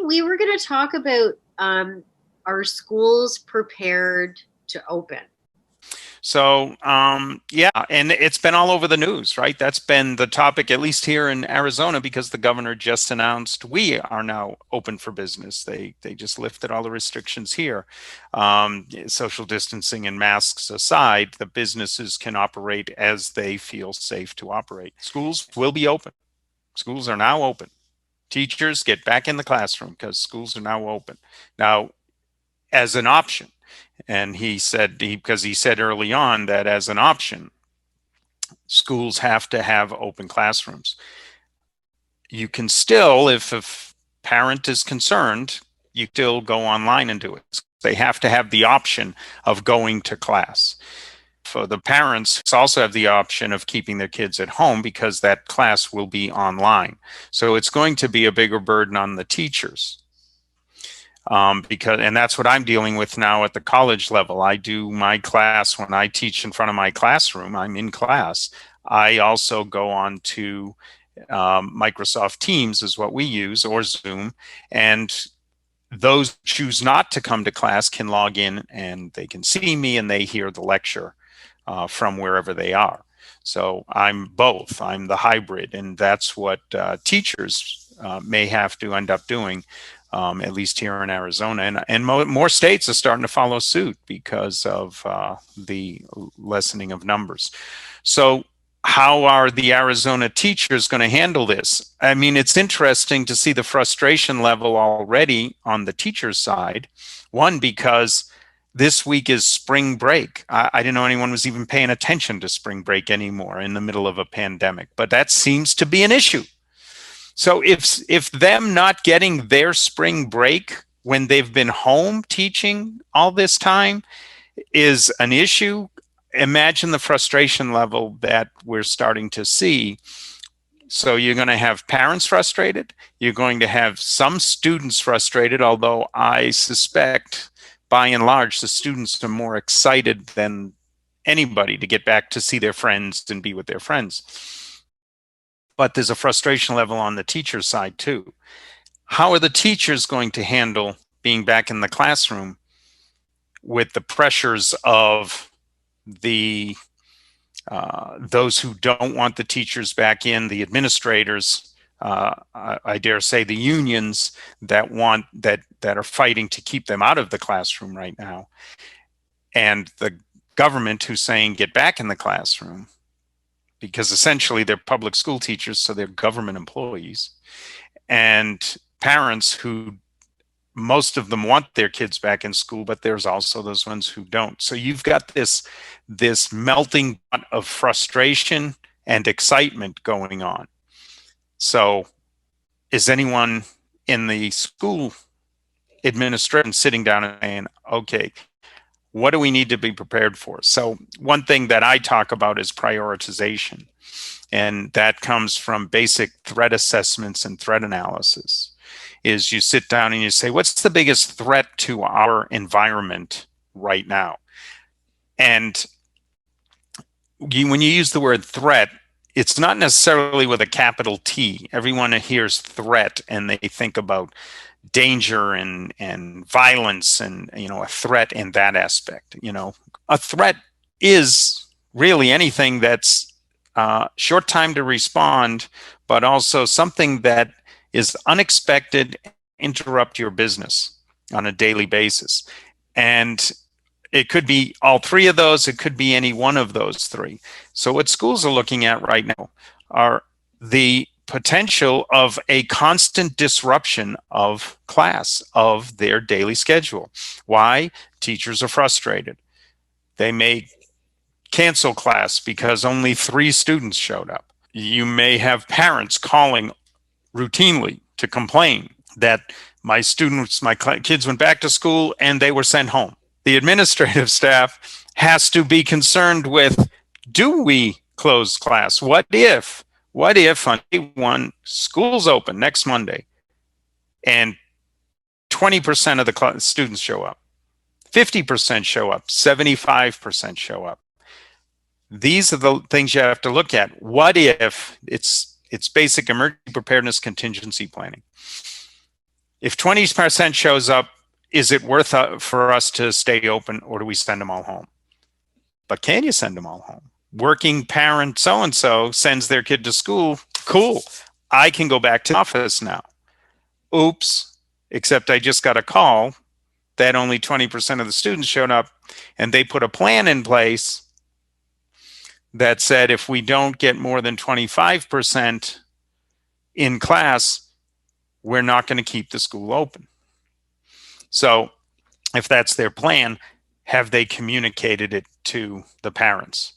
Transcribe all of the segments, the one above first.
we were going to talk about are schools prepared to open? So, yeah, and it's been all over the news, right? That's been the topic, at least here in Arizona, because the governor just announced we are now open for business. They just lifted all the restrictions here. Social distancing and masks aside, the businesses can operate as they feel safe to operate. Schools will be open. Schools are now open. Teachers get back in the classroom because schools are now open. Now, as an option. And because he said early on that as an option, schools have to have open classrooms. You can still, if a parent is concerned, you still go online and do it. They have to have the option of going to class. For the parents, also have the option of keeping their kids at home because that class will be online. So it's going to be a bigger burden on the teachers. And that's what I'm dealing with now at the college level. I do my class when I teach in front of my classroom. I'm in class. I also go on to Microsoft Teams is what we use, or Zoom, and those who choose not to come to class can log in and they can see me and they hear the lecture from wherever they are. So I'm both. I'm the hybrid, and that's what teachers may have to end up doing. At least here in Arizona, and more states are starting to follow suit because of the lessening of numbers. So how are the Arizona teachers going to handle this? I mean, it's interesting to see the frustration level already on the teacher's side. One, because this week is spring break. I didn't know anyone was even paying attention to spring break anymore in the middle of a pandemic, but that seems to be an issue. So if them not getting their spring break when they've been home teaching all this time is an issue, imagine the frustration level that we're starting to see. So you're going to have parents frustrated. You're going to have some students frustrated, although I suspect by and large the students are more excited than anybody to get back to see their friends and be with their friends. But there's a frustration level on the teacher side too. How are the teachers going to handle being back in the classroom with the pressures of the those who don't want the teachers back in, the administrators, I dare say the unions that are fighting to keep them out of the classroom right now, and the government who's saying get back in the classroom? Because essentially they're public school teachers, so they're government employees, and parents who most of them want their kids back in school, but there's also those ones who don't. So you've got this melting pot of frustration and excitement going on. So is anyone in the school administration sitting down and saying, okay, what do we need to be prepared for? So one thing that I talk about is prioritization, and that comes from basic threat assessments and threat analysis. Is you sit down and you say, what's the biggest threat to our environment right now? And when you use the word threat, it's not necessarily with a capital T. Everyone hears threat and they think about danger and violence and, a threat in that aspect. A threat is really anything that's short time to respond, but also something that is unexpected, interrupt your business on a daily basis. And it could be all three of those. It could be any one of those three. So what schools are looking at right now are the potential of a constant disruption of class, of their daily schedule. Why? Teachers are frustrated. They may cancel class because only 3 students showed up. You may have parents calling routinely to complain that my kids went back to school and they were sent home. The administrative staff has to be concerned with, do we close class? What if on day 1, school's open next Monday and 20% of the students show up, 50% show up, 75% show up? These are the things you have to look at. What if it's basic emergency preparedness contingency planning? If 20% shows up, is it worth for us to stay open, or do we send them all home? But can you send them all home? Working parent so-and-so sends their kid to school. Cool. I can go back to the office now. Oops. Except I just got a call that only 20% of the students showed up, and they put a plan in place that said if we don't get more than 25% in class, we're not going to keep the school open. So if that's their plan, have they communicated it to the parents?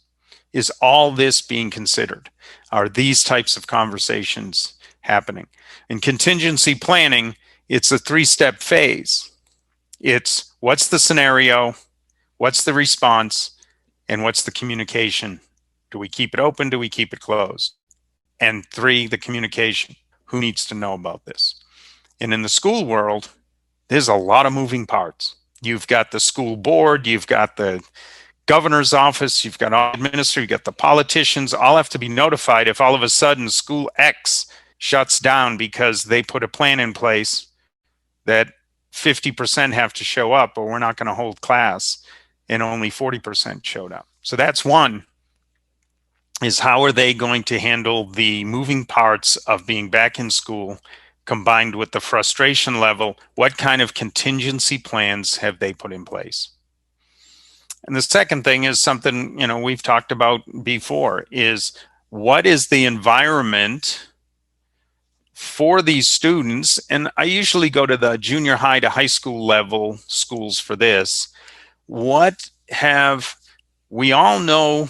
Is all this being considered? Are these types of conversations happening? In contingency planning, it's a 3-step phase. It's what's the scenario, what's the response, and what's the communication? Do we keep it open? Do we keep it closed? And 3, the communication. Who needs to know about this? And in the school world, there's a lot of moving parts. You've got the school board, you've got the governor's office, you've got all administrators, you've got the politicians, all have to be notified if all of a sudden school X shuts down because they put a plan in place that 50% have to show up or we're not going to hold class, and only 40% showed up. So that's one, is how are they going to handle the moving parts of being back in school combined with the frustration level? What kind of contingency plans have they put in place? And the second thing is something, we've talked about before, is what is the environment for these students? And I usually go to the junior high to high school level schools for this. We all know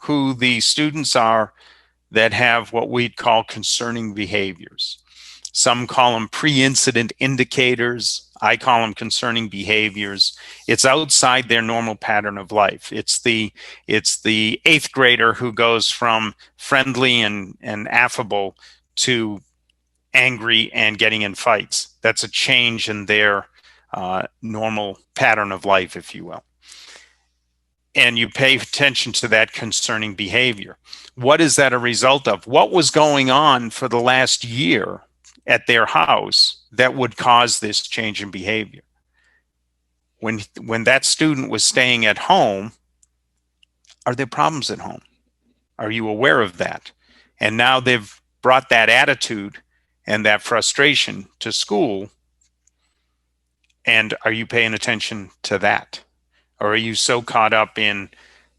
who the students are that have what we'd call concerning behaviors. Some call them pre-incident indicators. I call them concerning behaviors. It's outside their normal pattern of life. It's the 8th grader who goes from friendly and affable to angry and getting in fights. That's a change in their normal pattern of life, if you will. And you pay attention to that concerning behavior. What is that a result of? What was going on for the last year at their house that would cause this change in behavior? When that student was staying at home, are there problems at home? Are you aware of that? And now they've brought that attitude and that frustration to school. And are you paying attention to that? Or are you so caught up in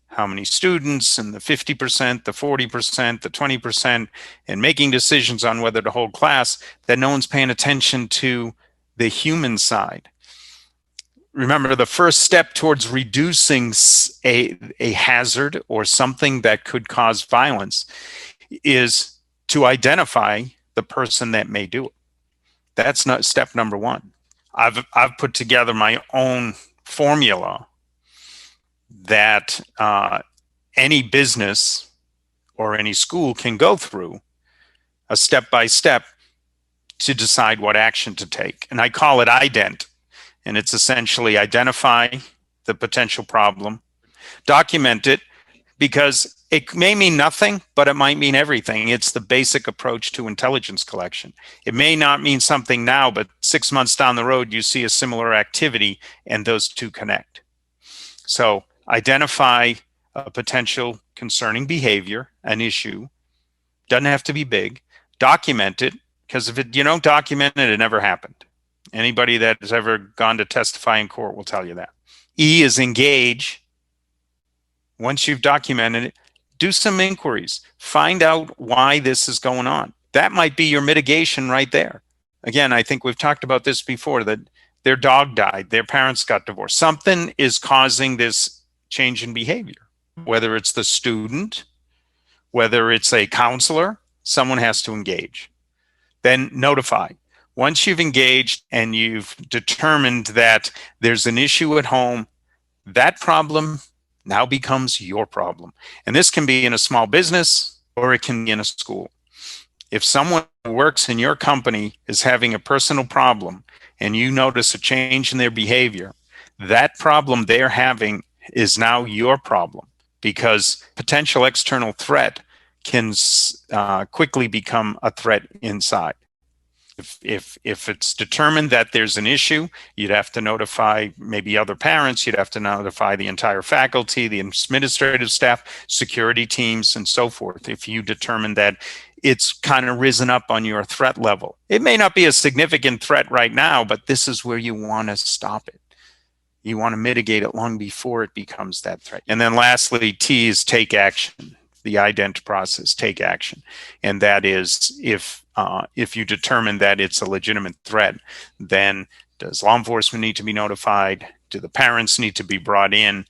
how many students and the 50%, the 40%, the 20%, and making decisions on whether to hold class that no one's paying attention to the human side? Remember, the first step towards reducing a hazard or something that could cause violence is to identify the person that may do it. That's not step number one. I've put together my own formula that any business or any school can go through, a step-by-step, to decide what action to take. And I call it IDENT. And it's essentially identify the potential problem, document it, because it may mean nothing, but it might mean everything. It's the basic approach to intelligence collection. It may not mean something now, but 6 months down the road, you see a similar activity and those two connect. So identify a potential concerning behavior, an issue. Doesn't have to be big. Document it, because if you don't document it, it never happened. Anybody that has ever gone to testify in court will tell you that. E is engage. Once you've documented it, do some inquiries. Find out why this is going on. That might be your mitigation right there. Again, I think we've talked about this before, that their dog died, their parents got divorced. Something is causing this change in behavior. Whether it's the student, whether it's a counselor, someone has to engage. Then notify. Once you've engaged and you've determined that there's an issue at home, that problem now becomes your problem. And this can be in a small business or it can be in a school. If someone who works in your company is having a personal problem and you notice a change in their behavior, that problem they're having is now your problem, because potential external threat can quickly become a threat inside. If it's determined that there's an issue, you'd have to notify maybe other parents, you'd have to notify the entire faculty, the administrative staff, security teams, and so forth. If you determine that it's kind of risen up on your threat level, it may not be a significant threat right now, but this is where you want to stop it. You want to mitigate it long before it becomes that threat. And then lastly, T is take action. The ident process, take action. And that is if you determine that it's a legitimate threat, then does law enforcement need to be notified? Do the parents need to be brought in?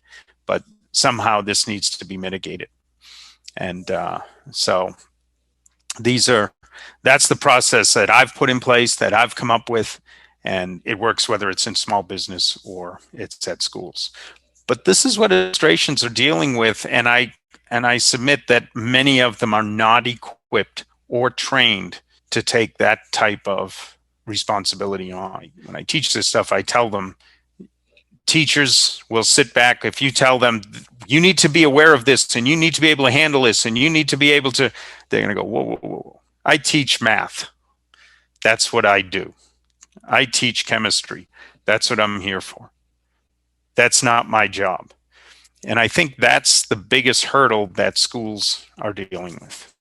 But somehow this needs to be mitigated. And so that's the process that I've put in place, that I've come up with, and it works whether it's in small business or it's at schools. But this is what administrations are dealing with, and I submit that many of them are not equipped or trained to take that type of responsibility on. When I teach this stuff, I tell them, teachers will sit back. If you tell them, you need to be aware of this, and you need to be able to handle this, and you need to be able to, they're going to go, whoa, whoa, whoa. I teach math. That's what I do. I teach chemistry. That's what I'm here for. That's not my job. And I think that's the biggest hurdle that schools are dealing with.